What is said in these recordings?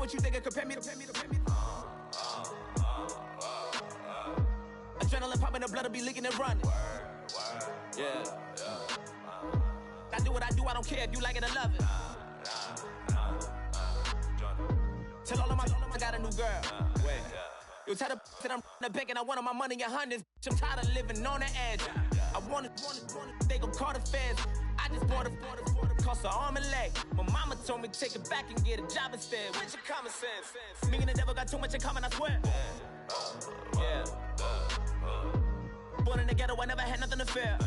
what you think it compare me to. Adrenaline popping, the blood will be leaking and running. Yeah. I do what I do, I don't care if you like it or love it. Tell all of my I got a new girl. Wait. You tell the that I'm the bank and I want all my money in hundreds. I'm tired of living on the edge. I want it, they gon' call the feds. I just bought a cost an arm and leg. My mama told me take it back and get a job instead. Where's your common sense? Me and the devil got too much in common, I swear. Yeah. Born in the ghetto, I never had nothing to fear.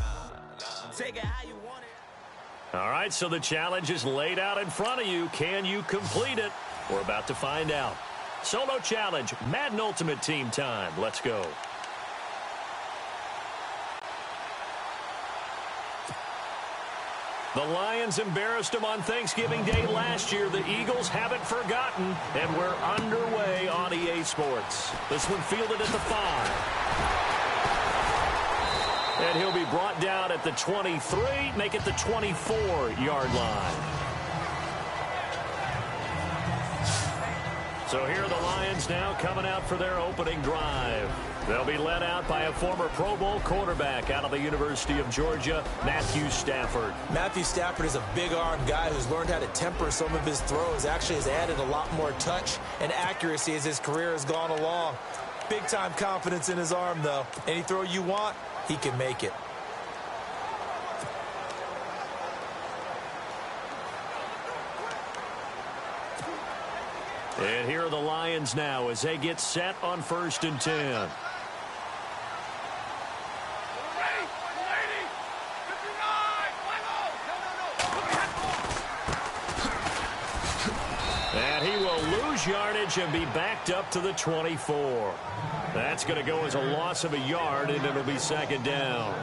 Take it how you want it. All right, so the challenge is laid out in front of you. Can you complete it? We're about to find out. Solo challenge, Madden Ultimate Team time. Let's go. The Lions embarrassed them on Thanksgiving Day last year. The Eagles haven't forgotten, and we're underway on EA Sports. This one fielded at the 5. And he'll be brought down at the 23, make it the 24-yard line. So here are the Lions now coming out for their opening drive. They'll be led out by a former Pro Bowl quarterback out of the University of Georgia, Matthew Stafford. Matthew Stafford is a big-arm guy who's learned how to temper some of his throws. Actually has added a lot more touch and accuracy as his career has gone along. Big-time confidence in his arm, though. Any throw you want, he can make it. And here are the Lions now as they get set on 1st and 10. And he will lose yardage and be backed up to the 24. That's going to go as a loss of a yard, and it'll be 2nd down.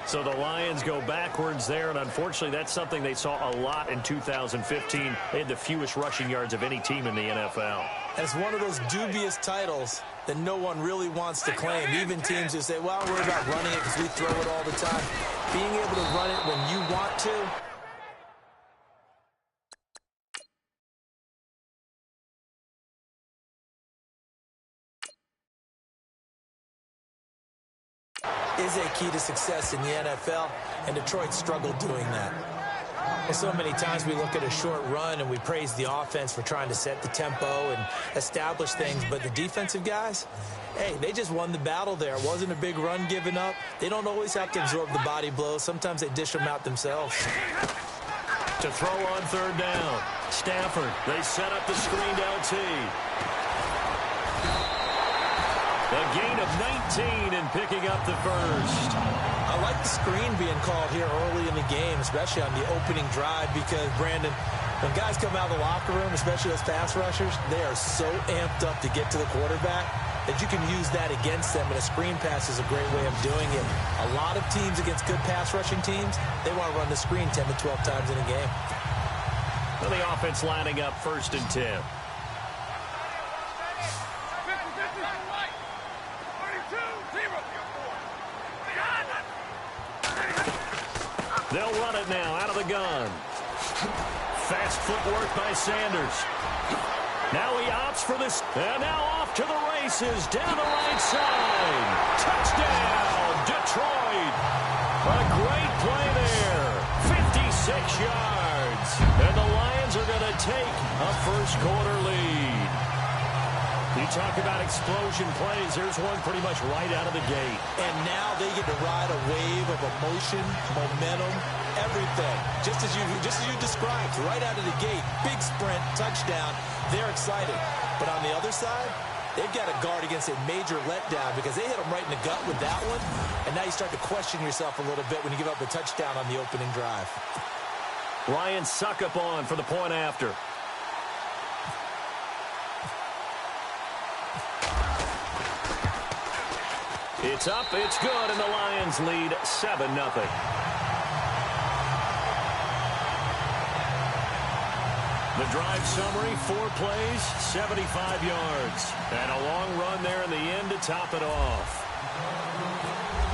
So the Lions go backwards there, and unfortunately that's something they saw a lot in 2015. They had the fewest rushing yards of any team in the NFL. It's one of those dubious titles that no one really wants to claim. Even teams who say, well, we're about running it because we throw it all the time. Being able to run it when you want to, is a key to success in the NFL, and Detroit struggled doing that. Well, so many times we look at a short run and we praise the offense for trying to set the tempo and establish things, but the defensive guys, hey, they just won the battle there. It wasn't a big run given up. They don't always have to absorb the body blows. Sometimes they dish them out themselves. To throw on 3rd down, Stafford, they set up the screened LT. A gain of 19 and picking up the 1st. I like the screen being called here early in the game, especially on the opening drive, because, Brandon, when guys come out of the locker room, especially those pass rushers, they are so amped up to get to the quarterback that you can use that against them, and a screen pass is a great way of doing it. A lot of teams against good pass rushing teams, they want to run the screen 10 to 12 times in a game. Well, the offense lining up 1st and 10. They'll run it now out of the gun. Fast footwork by Sanders. Now he opts for this. And now off to the races down the right side. Touchdown, Detroit. A great play there. 56 yards. And the Lions are going to take a first-quarter lead. You talk about explosion plays. There's one pretty much right out of the gate. And now they get to ride a wave of emotion, momentum, everything. Just as you described, right out of the gate, big sprint, touchdown. They're excited. But on the other side, they've got to guard against a major letdown because they hit them right in the gut with that one. And now you start to question yourself a little bit when you give up the touchdown on the opening drive. Lions suck up on for the point after. It's up, it's good, and the Lions lead 7-0. The drive summary, 4 plays, 75 yards. And a long run there in the end to top it off.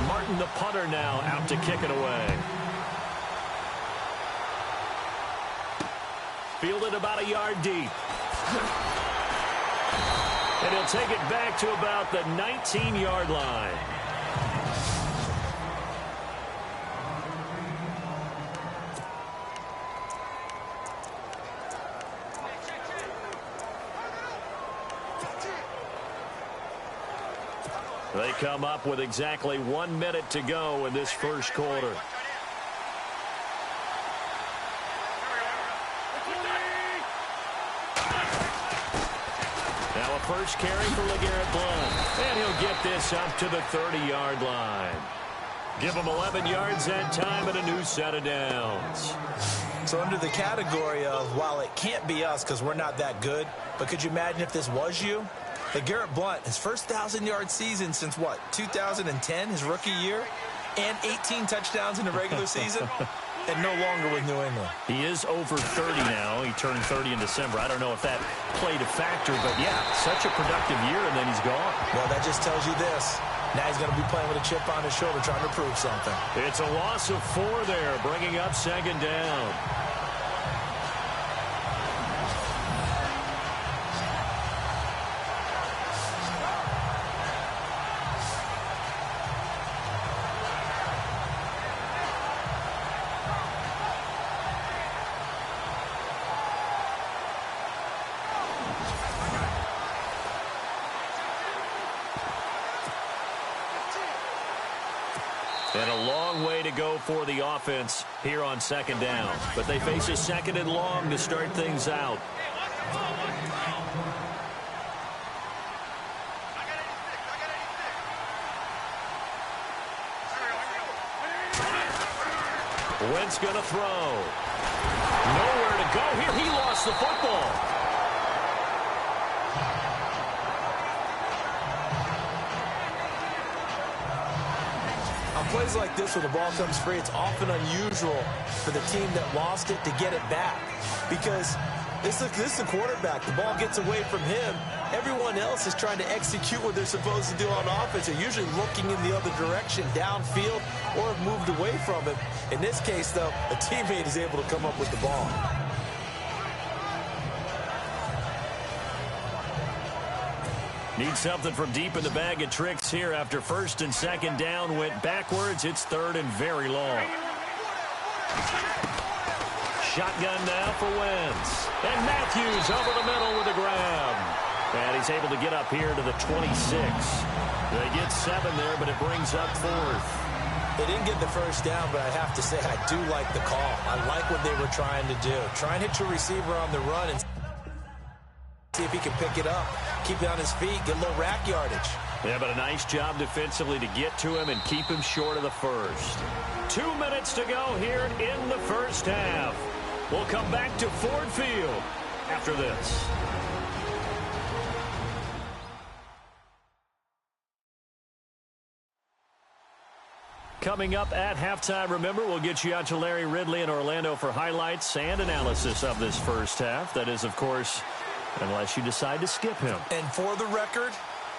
Martin, the punter, now out to kick it away. Fielded about a yard deep. And he'll take it back to about the 19-yard line. They come up with exactly 1 minute to go in this first quarter. Now a first carry for LeGarrette Blount. And he'll get this up to the 30-yard line. Give him 11 yards that time and a new set of downs. So under the category of, while it can't be us because we're not that good, but could you imagine if this was you? LeGarrette Blount, his first 1,000-yard season since, what, 2010, his rookie year, and 18 touchdowns in the regular season, and no longer with New England. He is over 30 now. He turned 30 in December. I don't know if that played a factor, but, yeah, such a productive year, and then he's gone. Well, that just tells you this. Now he's going to be playing with a chip on his shoulder trying to prove something. It's a loss of 4 there, bringing up second down. And a long way to go for the offense here on second down. But they face a second and long to start things out. Wentz going to throw. Nowhere to go here. He lost the football. On plays like this where the ball comes free, it's often unusual for the team that lost it to get it back. Because this is the quarterback. The ball gets away from him. Everyone else is trying to execute what they're supposed to do on offense. They're usually looking in the other direction, downfield, or have moved away from him. In this case, though, a teammate is able to come up with the ball. Need something from deep in the bag of tricks here after first and second down went backwards. It's third and very long. Shotgun now for Wentz. And Matthews over the middle with a grab. And he's able to get up here to the 26. They get 7 there, but it brings up 4th. They didn't get the first down, but I have to say I do like the call. I like what they were trying to do. Try and hit your receiver on the run and see if he can pick it up. Keep it on his feet, get a little rack yardage. Yeah, but a nice job defensively to get to him and keep him short of the first. 2 minutes to go here in the first half. We'll come back to Ford Field after this. Coming up at halftime, remember, we'll get you out to Larry Ridley in Orlando for highlights and analysis of this first half. That is, of course, unless you decide to skip him. And for the record,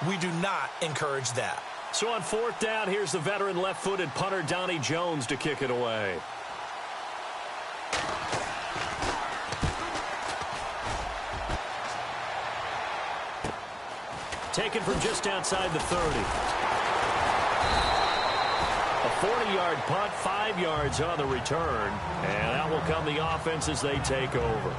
we do not encourage that. So on 4th down, here's the veteran left-footed punter Donnie Jones to kick it away. Taken from just outside the 30. A 40-yard punt, 5 yards on the return. And out will come the offense as they take over.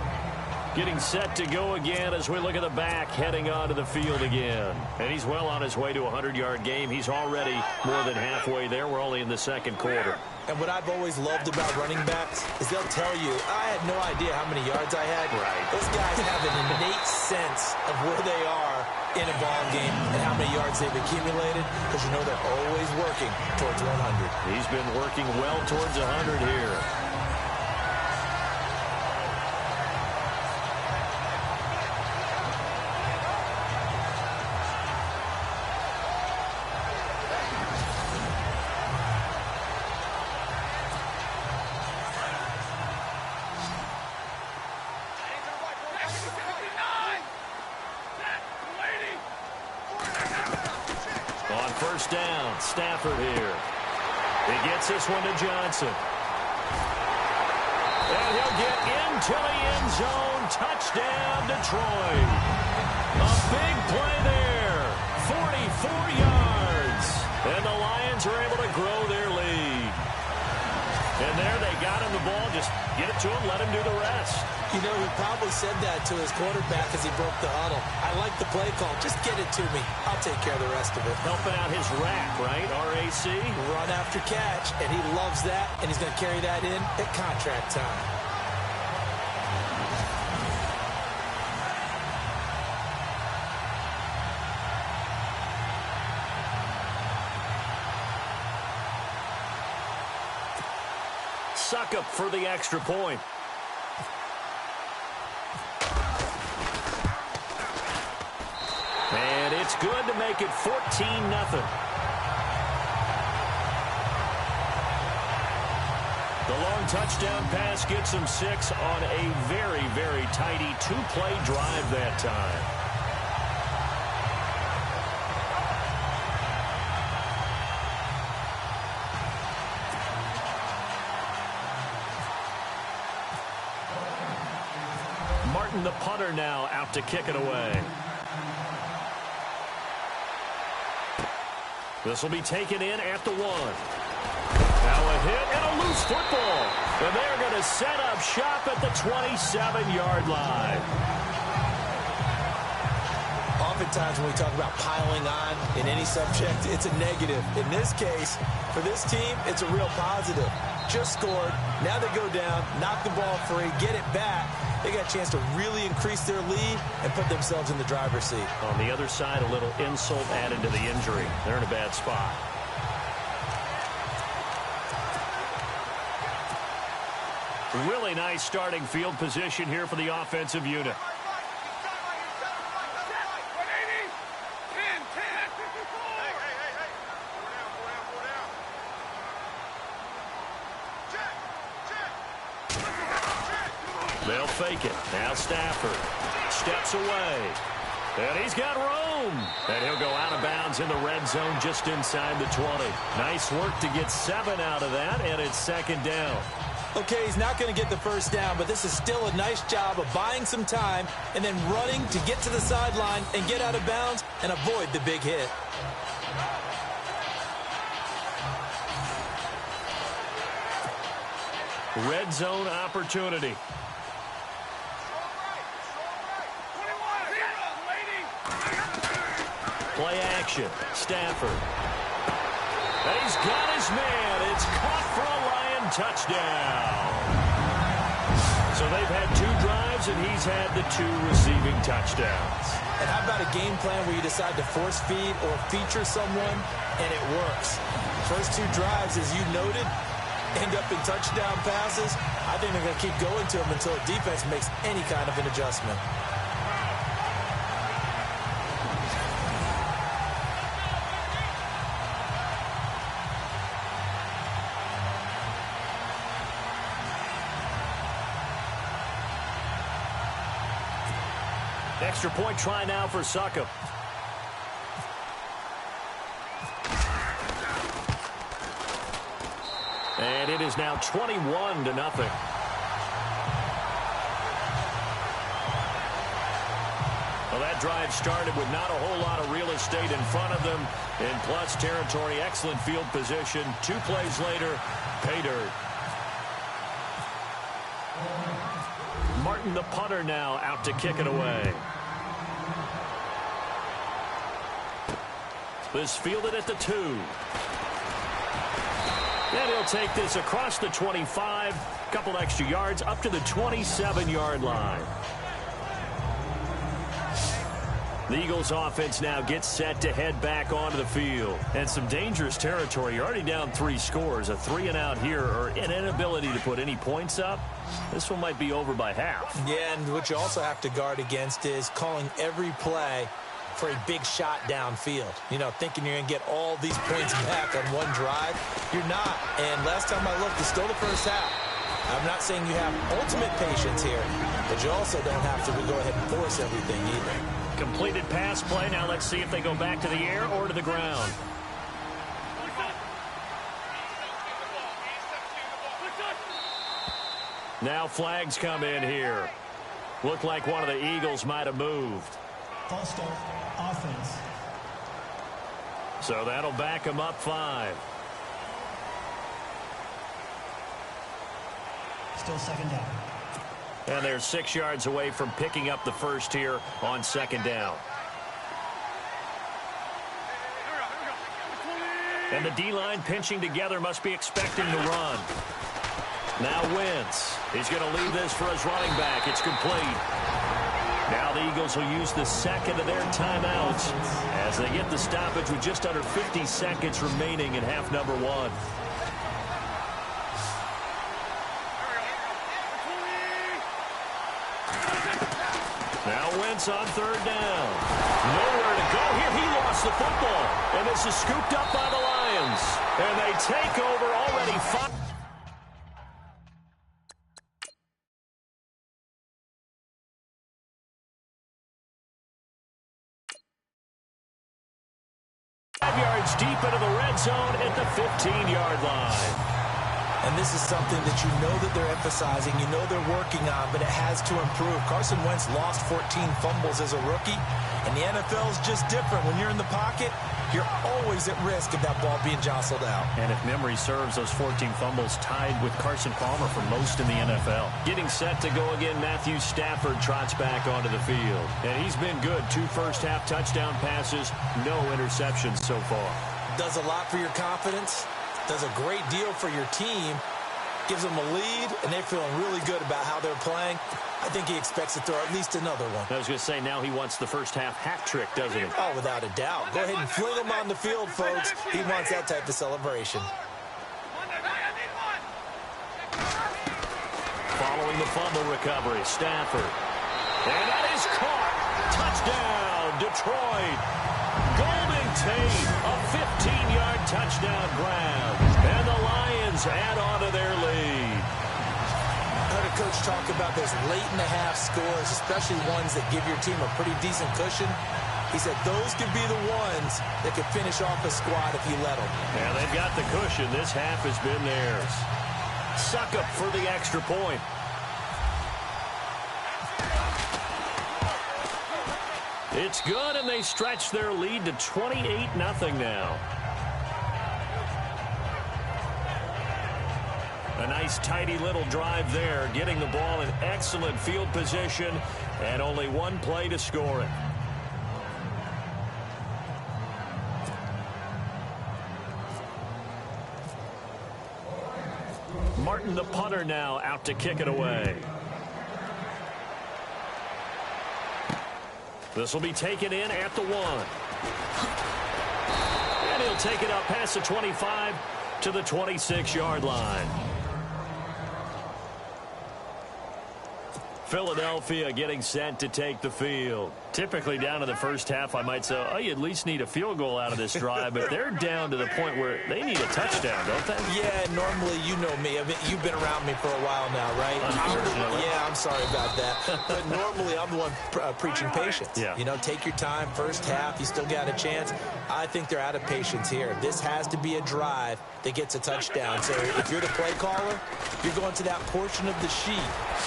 Getting set to go again as we look at the back, heading onto the field again. And he's well on his way to a 100-yard game. He's already more than halfway there. We're only in the second quarter. And what I've always loved about running backs is they'll tell you, I had no idea how many yards I had. Right. Those guys have an innate sense of where they are in a ball game and how many yards they've accumulated, because you know they're always working towards 100. He's been working well towards 100 here. First down, Stafford here. He gets this one to Johnson. And he'll get into the end zone. Touchdown, Detroit. A big play there. 44 yards. And the Lions are able to grow their lead. And there they got him the ball. Just get it to him, let him do the rest. You know, he probably said that to his quarterback as he broke the huddle. I like the play call. Just get it to me. I'll take care of the rest of it. Helping out his rack, right? RAC. Run after catch, and he loves that, and he's going to carry that in at contract time. Suck up for the extra point. And it's good to make it 14-0. The long touchdown pass gets them 6 on a very, very tidy two-play drive that time. Martin, the punter, now out to kick it away. This will be taken in at the 1. Now a hit and a loose football. And they're going to set up shop at the 27-yard line. Oftentimes when we talk about piling on in any subject, it's a negative. In this case, for this team, it's a real positive. Just scored. Now they go down, knock the ball free, get it back. They got a chance to really increase their lead and put themselves in the driver's seat. On the other side, a little insult added to the injury. They're in a bad spot. Really nice starting field position here for the offensive unit. They'll fake it. Now Stafford steps away. And he's got room. And he'll go out of bounds in the red zone just inside the 20. Nice work to get 7 out of that, and it's second down. Okay, he's not going to get the first down, but this is still a nice job of buying some time and then running to get to the sideline and get out of bounds and avoid the big hit. Red zone opportunity. Play action. Stafford. And he's got his man. It's caught for a Lion touchdown. So they've had 2 drives, and he's had the 2 receiving touchdowns. And how about a game plan where you decide to force feed or feature someone, and it works? First 2 drives, as you noted, end up in touchdown passes. I think they're going to keep going to them until the defense makes any kind of an adjustment. Extra point try now for Suckup. And it is now 21-0. Well, that drive started with not a whole lot of real estate in front of them. In plus territory, excellent field position. 2 plays later, pay dirt. Martin, the punter, now out to kick it away. This fielded at the 2. And he'll take this across the 25. Couple extra yards up to the 27-yard line. The Eagles offense now gets set to head back onto the field. And some dangerous territory. You're already down 3 scores. A 3-and-out here, or an inability to put any points up. This one might be over by half. Yeah, and what you also have to guard against is calling every play for a big shot downfield. You know, thinking you're going to get all these points back on one drive. You're not. And last time I looked, it's still the first half. I'm not saying you have ultimate patience here, but you also don't have to go ahead and force everything either. Completed pass play. Now let's see if they go back to the air or to the ground. Now flags come in here. Looked like one of the Eagles might have moved. False start, offense. So that'll back him up 5. Still second down. And they're 6 yards away from picking up the first here on second down. And the D-line pinching together, must be expecting to run. Now Wentz. He's going to leave this for his running back. It's complete. Now the Eagles will use the second of their timeouts as they get the stoppage with just under 50 seconds remaining in half number 1. Now Wentz on third down. Nowhere to go here. He lost the football. And this is scooped up by the Lions. And they take over already 5 yards deep into the red zone at the 15-yard line. And this is something that you know that they're emphasizing, you know they're working on, but it has to improve. Carson Wentz lost 14 fumbles as a rookie, and the NFL is just different. When you're in the pocket, you're always at risk of that ball being jostled out. And if memory serves, those 14 fumbles tied with Carson Palmer for most in the NFL. Getting set to go again, Matthew Stafford trots back onto the field. And he's been good. 2 first-half touchdown passes, no interceptions so far. Does a lot for your confidence. Does a great deal for your team, gives them a lead, and they're feeling really good about how they're playing. I think he expects to throw at least another one. I was going to say, now he wants the first half hat trick, doesn't he? Oh, without a doubt. Go ahead and fling him on the field, folks. He wants that type of celebration. Following the fumble recovery, Stafford. And that is caught. Touchdown, Detroit. Golden Tate, a 15-yard touchdown grab. And the Lions add on to their lead. I heard a coach talk about those late-in-the-half scores, especially ones that give your team a pretty decent cushion. He said those could be the ones that could finish off a squad if you let them. Yeah, they've got the cushion. This half has been theirs. Suck up for the extra point. It's good, and they stretch their lead to 28-0 now. A nice, tidy little drive there, getting the ball in excellent field position, and only one play to score it. Martin, the punter, now out to kick it away. This will be taken in at the 1. And he'll take it up past the 25 to the 26-yard line. Philadelphia getting set to take the field. Typically down to the first half, I might say, oh, you at least need a field goal out of this drive, but they're down to the point where they need a touchdown, don't they? Yeah, normally, you know me. You've been around me for a while now, right? I'm sorry about that. But normally, I'm the one preaching patience. Yeah. You know, take your time. First half, you still got a chance. I think they're out of patience here. This has to be a drive that gets a touchdown. So if you're the play caller, you're going to that portion of the sheet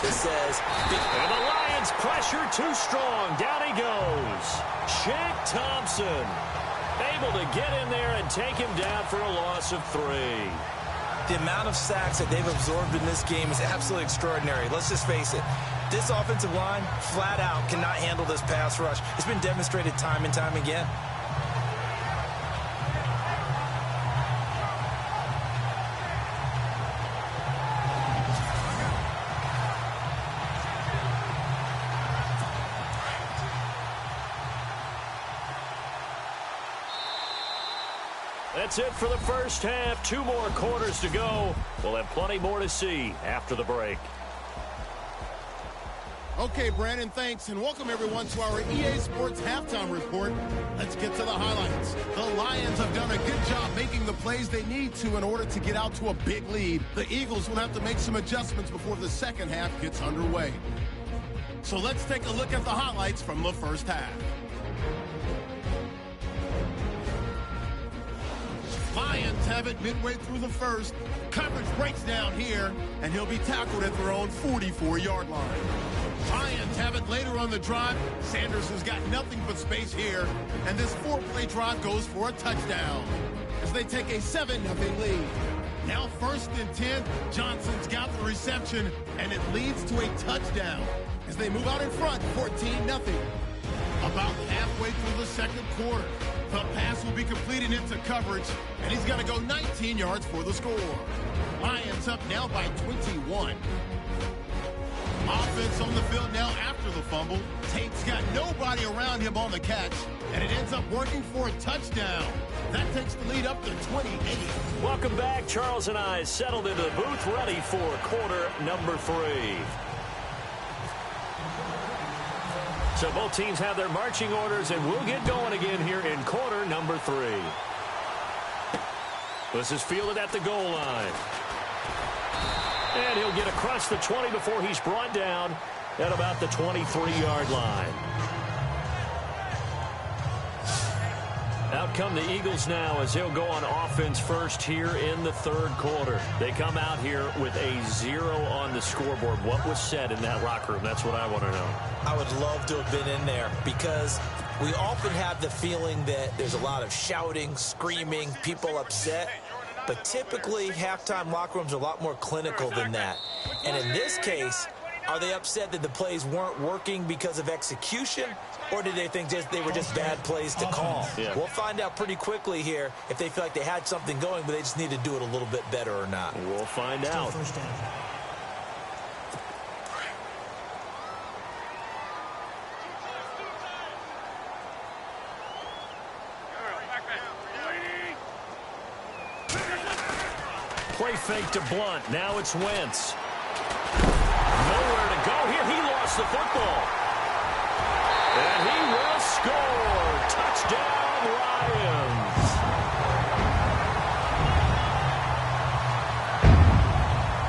that says... And the Lions pressure too strong. Down he goes. Shaq Thompson able to get in there and take him down for a loss of 3. The amount of sacks that they've absorbed in this game is absolutely extraordinary. Let's just face it. This offensive line, flat out, cannot handle this pass rush. It's been demonstrated time and time again. That's it for the first half. 2 more quarters to go. We'll have plenty more to see after the break. Okay, Brandon, thanks, and welcome everyone to our EA Sports Halftime Report. Let's get to the highlights. The Lions have done a good job making the plays they need to in order to get out to a big lead. The Eagles will have to make some adjustments before the second half gets underway. So let's take a look at the highlights from the first half. Lions have it midway through the first. Coverage breaks down here, and he'll be tackled at their own 44-yard line. Lions have it later on the drive. Sanders has got nothing but space here, and this 4-play drive goes for a touchdown as they take a 7-0 lead. Now 1st and 10, Johnson's got the reception, and it leads to a touchdown as they move out in front, 14-0. About halfway through the second quarter, the pass will be completed into coverage, and he's going to go 19 yards for the score. Lions up now by 21. Offense on the field now after the fumble. Tate's got nobody around him on the catch, and it ends up working for a touchdown. That takes the lead up to 28. Welcome back. Charles and I settled into the booth, ready for quarter number 3. So both teams have their marching orders, and we'll get going again here in quarter number 3. This is fielded at the goal line. And he'll get across the 20 before he's brought down at about the 23-yard line. Out come the Eagles now as they'll go on offense first here in the third quarter. They come out here with a 0 on the scoreboard. What was said in that locker room? That's what I want to know. I would love to have been in there because we often have the feeling that there's a lot of shouting, screaming, people upset. But typically, halftime locker rooms are a lot more clinical than that. And in this case, are they upset that the plays weren't working because of execution? Or did they think they were just bad plays to call? Yeah. We'll find out pretty quickly here if they feel like they had something going, but they just need to do it a little bit better or not. We'll find out. First down. Play fake to Blunt. Now it's Wentz. Nowhere to go here. He lost the football. And he will score. Touchdown, Lions.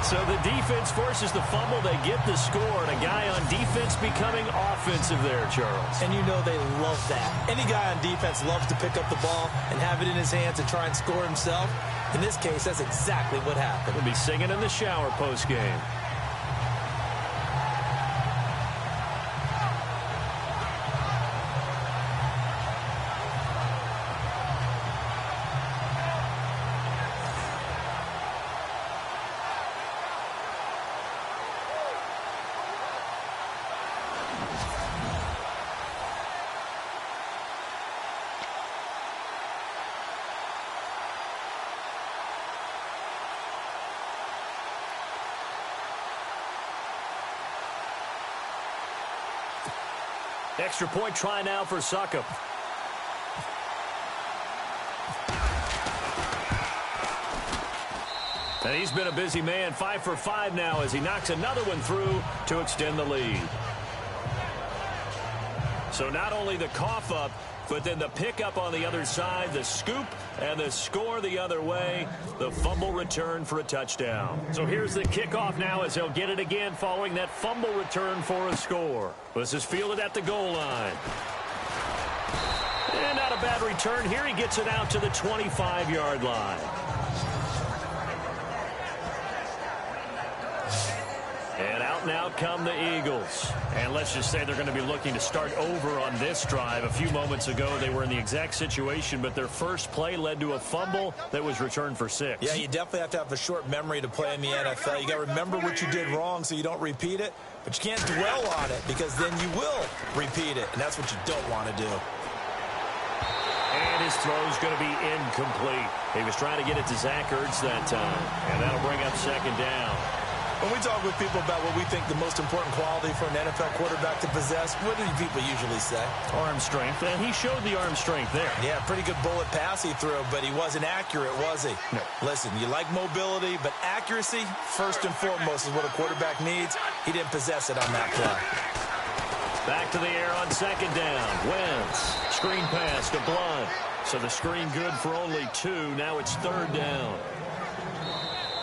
So the defense forces the fumble. They get the score. And a guy on defense becoming offensive there, Charles. And you know they love that. Any guy on defense loves to pick up the ball and have it in his hands and try and score himself. In this case, that's exactly what happened. We'll be singing in the shower post-game. Extra point try now for Succop. And he's been a busy man, 5 for 5 now as he knocks another one through to extend the lead. So not only the cough up, but then the pickup on the other side, the scoop, and the score the other way, the fumble return for a touchdown. So here's the kickoff now as they'll get it again following that fumble return for a score. This is fielded at the goal line. And not a bad return here. He gets it out to the 25-yard line. And out now come the Eagles. And let's just say they're going to be looking to start over on this drive. A few moments ago, they were in the exact situation, but their first play led to a fumble that was returned for 6. Yeah, you definitely have to have a short memory to play in the NFL. You got to remember what you did wrong so you don't repeat it, but you can't dwell on it because then you will repeat it, and that's what you don't want to do. And his throw's going to be incomplete. He was trying to get it to Zach Ertz that time, and that'll bring up second down. When we talk with people about what we think the most important quality for an NFL quarterback to possess, what do people usually say? Arm strength, and he showed the arm strength there. Yeah, pretty good bullet pass he threw, but he wasn't accurate, was he? No. Listen, you like mobility, but accuracy, first and foremost, is what a quarterback needs. He didn't possess it on that play. Back to the air on second down. Wentz, screen pass to Blunt. So the screen good for only 2. Now it's third down.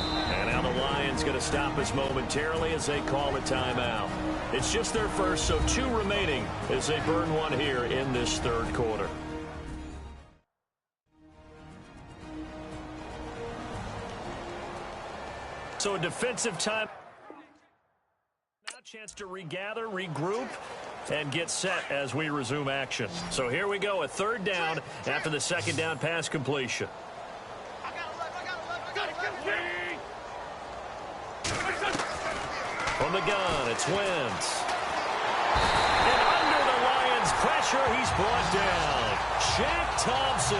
And now the Lions going to stop us momentarily as they call a timeout. It's just their first, so 2 remaining as they burn one here in this third quarter. So a defensive time. Now Chance to regather, regroup, and get set as we resume action. So here we go, a third down after the second down pass completion. From the gun, it's Wentz. And under the Lions' pressure, he's brought down. Shaq Thompson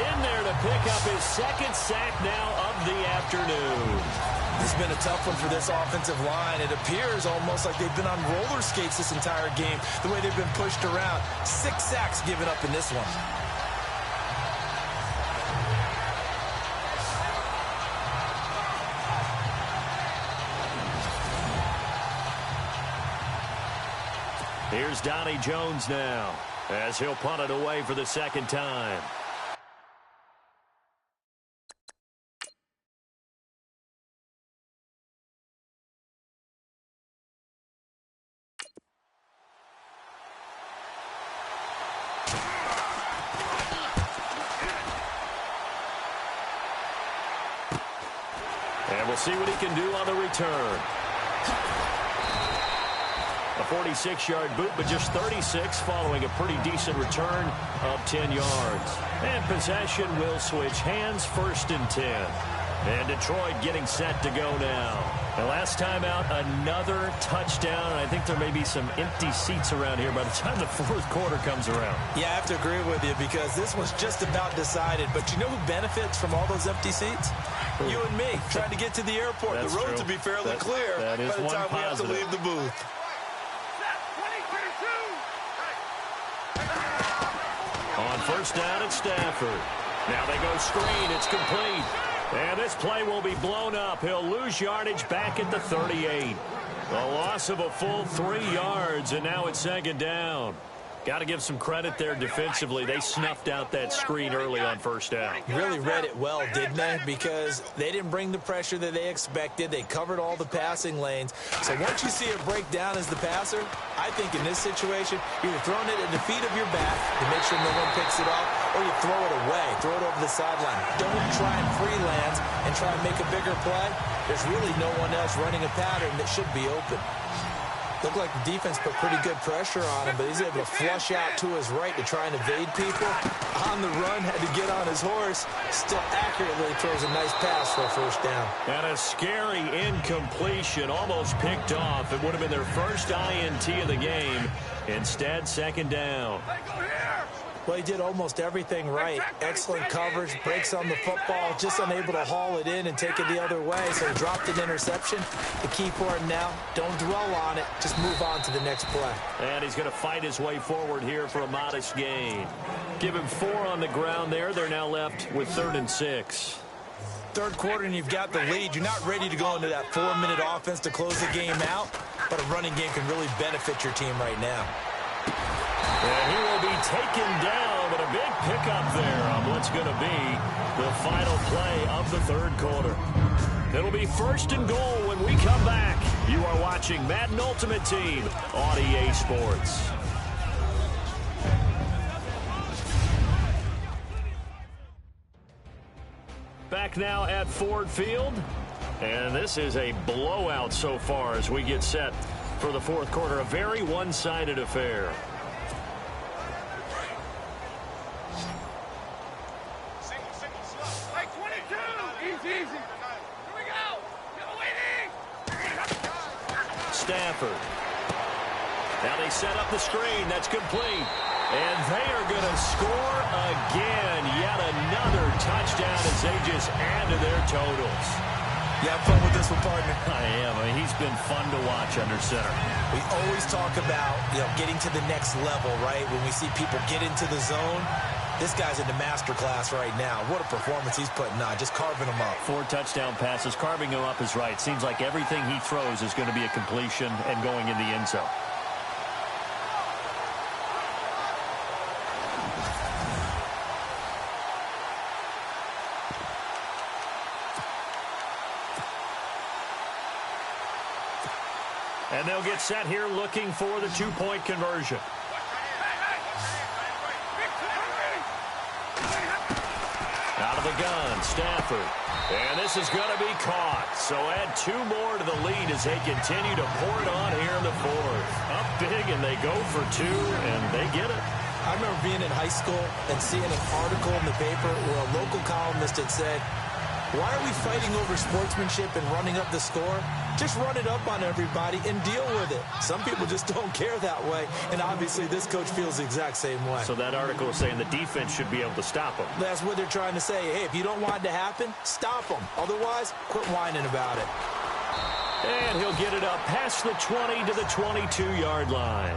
in there to pick up his second sack now of the afternoon. It's been a tough one for this offensive line. It appears almost like they've been on roller skates this entire game, the way they've been pushed around. 6 sacks given up in this one. Here's Donnie Jones now as he'll punt it away for the second time. And we'll see what he can do on the return. A 46-yard boot, but just 36 following a pretty decent return of 10 yards. And possession will switch hands, 1st and 10. And Detroit getting set to go now. And last time out, another touchdown. I think there may be some empty seats around here by the time the fourth quarter comes around. Yeah, I have to agree with you because this was just about decided. But you know who benefits from all those empty seats? You and me, trying to get to the airport. That's the road true. to be fairly clear that is by the one time positive. we have to leave the booth. On first down, it's Stafford. Now they go screen. It's complete. And this play will be blown up. He'll lose yardage back at the 38. A loss of a full 3 yards, and now it's second down. Got to give some credit there defensively. They snuffed out that screen early on first down. Really read it well, didn't they? Because they didn't bring the pressure that they expected. They covered all the passing lanes. So once you see it break down as the passer, I think in this situation, you're throwing it at the feet of your back to make sure no one picks it off, or you throw it away, throw it over the sideline. Don't try and freelance and try and make a bigger play. There's really no one else running a pattern that should be open. Looked like the defense put pretty good pressure on him, but he's able to flush out to his right to try and evade people. On the run, had to get on his horse. Still accurately throws a nice pass for a first down. And a scary incompletion, almost picked off. It would have been their first INT of the game. Instead, second down. Well, he did almost everything right. Excellent coverage, breaks on the football, just unable to haul it in and take it the other way. So he dropped an interception. The key for him now, don't dwell on it. Just move on to the next play. And he's going to fight his way forward here for a modest gain. Give him 4 on the ground there. They're now left with 3rd and 6. Third quarter and you've got the lead. You're not ready to go into that 4-minute offense to close the game out, but a running game can really benefit your team right now. And he will be taken down, but a big pickup there on what's going to be the final play of the third quarter. It'll be 1st and goal when we come back. You are watching Madden Ultimate Team on EA Sports. Back now at Ford Field. And this is a blowout so far as we get set for the fourth quarter. A very one-sided affair. Stafford. Now they set up the screen. That's complete. And they are going to score again. Yet another touchdown as they just add to their totals. You have fun with this one, partner? I am. I mean, he's been fun to watch under center. We always talk about, getting to the next level, right? When we see people get into the zone, this guy's in the master class right now. What a performance he's putting on, just carving them up. 4 touchdown passes. Carving him up is right. Seems like everything he throws is going to be a completion and going in the end zone. And they'll get set here looking for the 2-point conversion. Out of the gun, Stafford. And this is going to be caught. So add 2 more to the lead as they continue to pour it on here in the 4th. Up big, and they go for 2, and they get it. I remember being in high school and seeing an article in the paper where a local columnist had said, "Why are we fighting over sportsmanship and running up the score? Just run it up on everybody and deal with it." Some people just don't care that way, and obviously this coach feels the exact same way. So that article is saying the defense should be able to stop them. That's what they're trying to say. Hey, if you don't want it to happen, stop them. Otherwise, quit whining about it. And he'll get it up past the 20 to the 22-yard line.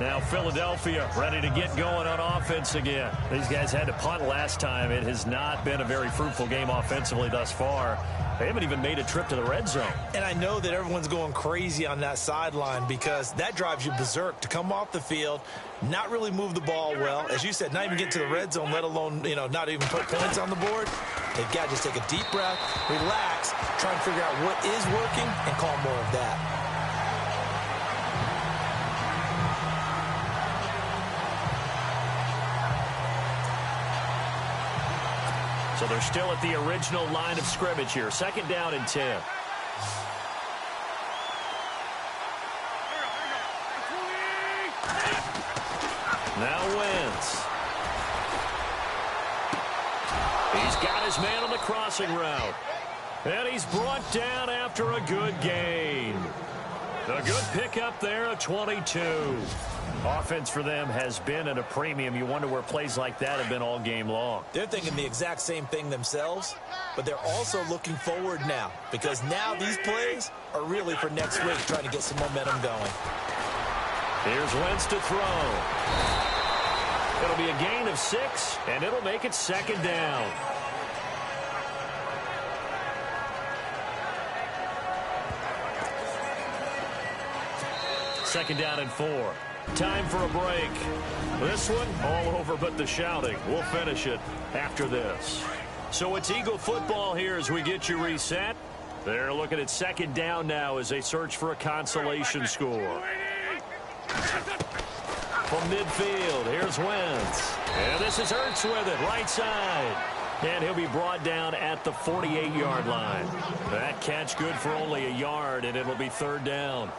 Now Philadelphia ready to get going on offense again. These guys had to punt last time. It has not been a very fruitful game offensively thus far. They haven't even made a trip to the red zone. And I know that everyone's going crazy on that sideline because that drives you berserk to come off the field, not really move the ball well. As you said, not even get to the red zone, let alone, not even put points on the board. They've got to just take a deep breath, relax, try and figure out what is working, and call more of that. So they're still at the original line of scrimmage here. 2nd down and 10. Now Wentz. He's got his man on the crossing route. And he's brought down after a good gain. A good pickup there, a 22. Offense for them has been at a premium. You wonder where plays like that have been all game long. They're thinking the exact same thing themselves, but they're also looking forward now because now these plays are really for next week, trying to get some momentum going. Here's Wentz to throw. It'll be a gain of 6, and it'll make it 2nd down. Second down and 4. Time for a break. This one, all over but the shouting. We'll finish it after this. So it's Eagle football here as we get you reset. They're looking at 2nd down now as they search for a consolation score. From midfield, here's Wentz. And this is Ertz with it, right side. And he'll be brought down at the 48-yard line. That catch good for only a yard, and it'll be 3rd down.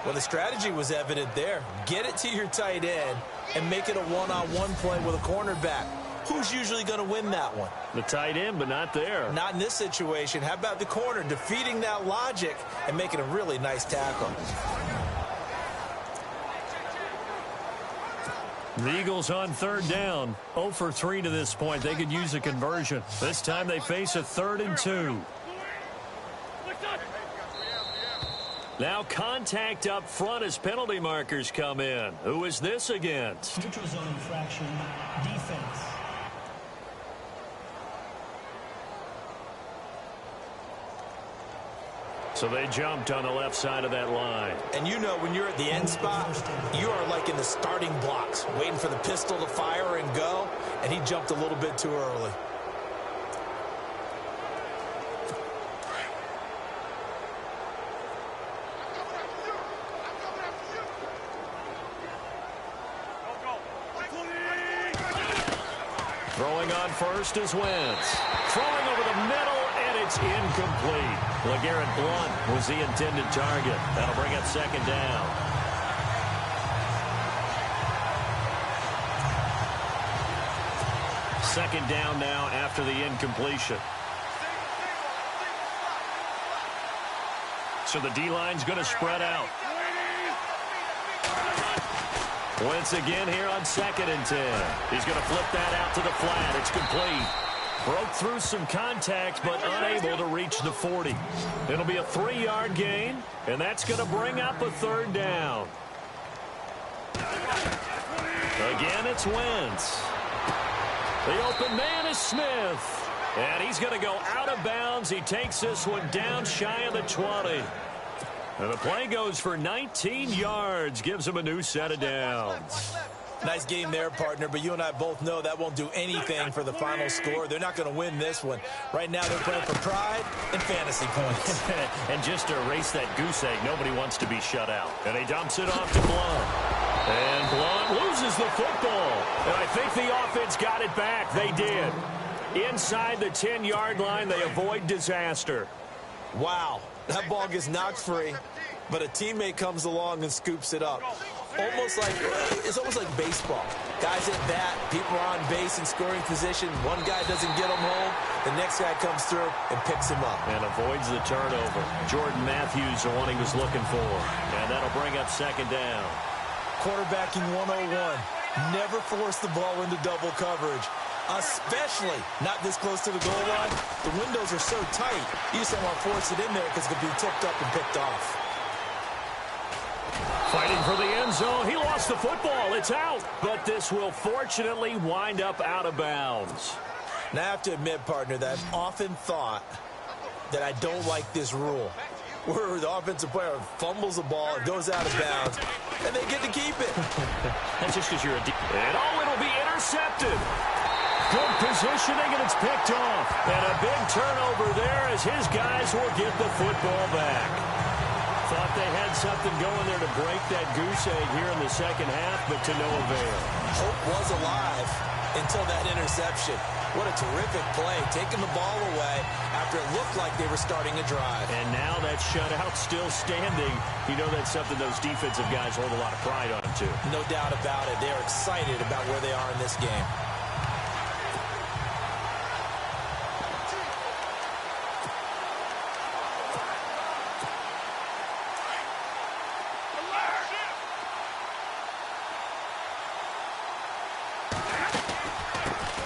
Well, the strategy was evident there. Get it to your tight end and make it a one-on-one play with a cornerback. Who's usually going to win that one? The tight end, but not there. Not in this situation. How about the corner defeating that logic and making a really nice tackle? The Eagles on 3rd down. 0 for 3 to this point. They could use a conversion. This time they face a 3rd and 2. Now contact up front as penalty markers come in. Who is this against? Neutral zone infraction, defense. So they jumped on the left side of that line. And you know when you're at the end spot, you are like in the starting blocks, waiting for the pistol to fire and go, and he jumped a little bit too early. Throwing on first is Wentz. Throwing over the middle, and it's incomplete. LeGarrette Blount was the intended target. That'll bring up 2nd down. Second down now after the incompletion. So the D-line's going to spread out. Wentz again here on 2nd and 10. He's going to flip that out to the flat. It's complete. Broke through some contact, but unable to reach the 40. It'll be a 3-yard gain, and that's going to bring up a 3rd down. Again, it's Wentz. The open man is Smith. And he's going to go out of bounds. He takes this one down shy of the 20. And the play goes for 19 yards, gives him a new set of downs. Nice game there, partner, but you and I both know that won't do anything for the final score. They're not going to win this one. Right now they're playing for pride and fantasy points. And just to erase that goose egg, nobody wants to be shut out. And he dumps it off to Blount. And Blunt loses the football. And I think the offense got it back. They did. Inside the 10-yard line, they avoid disaster. Wow, that ball gets knocked free, but a teammate comes along and scoops it up. It's almost like baseball. Guys at bat, people are on base in scoring position. One guy doesn't get him home. The next guy comes through and picks him up. And avoids the turnover. Jordan Matthews, the one he was looking for. And that'll bring up second down. Quarterbacking 101. Never force the ball into double coverage, especially not this close to the goal line. The windows are so tight, you just don't want to force it in there because it could be tipped up and picked off. Fighting for the end zone. He lost the football. It's out. But this will fortunately wind up out of bounds. Now, I have to admit, partner, that I've often thought that I don't like this rule, where the offensive player fumbles the ball, it goes out of bounds, and they get to keep it. That's just because you're a and it'll be intercepted. Good positioning, and it's picked off. And a big turnover there as his guys will get the football back. Thought they had something going there to break that goose egg here in the second half, but to no avail. Hope was alive until that interception. What a terrific play, taking the ball away after it looked like they were starting a drive. And now that shutout still standing. You know that's something those defensive guys hold a lot of pride on, too. No doubt about it. They are excited about where they are in this game.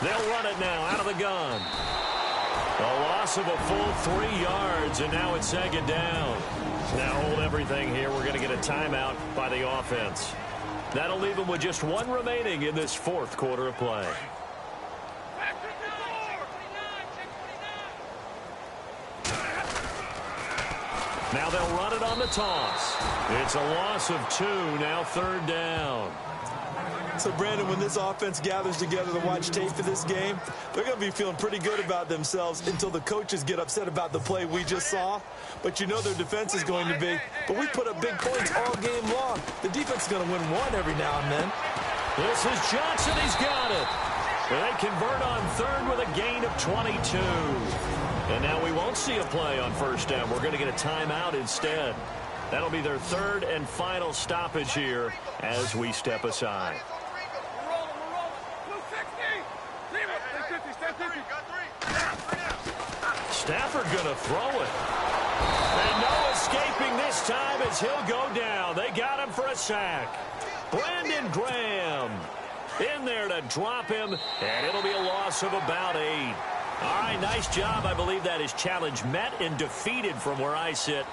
They'll run it now out of the gun. A loss of a full 3 yards, and now it's second down. Now hold everything here. We're going to get a timeout by the offense. That'll leave them with just one remaining in this fourth quarter of play. Now they'll run it on the toss. It's a loss of 2, now third down. So, Brandon, when this offense gathers together to watch tape for this game, they're going to be feeling pretty good about themselves until the coaches get upset about the play we just saw. But you know their defense is going to be, but we put up big points all game long. The defense is going to win one every now and then. This is Johnson. He's got it. They convert on third with a gain of 22. And now we won't see a play on first down. We're going to get a timeout instead. That'll be their third and final stoppage here as we step aside. Stafford going to throw it. And no escaping this time as he'll go down. They got him for a sack. Brandon Graham in there to drop him, and it'll be a loss of about 8. All right, nice job. I believe that is challenge met and defeated from where I sit.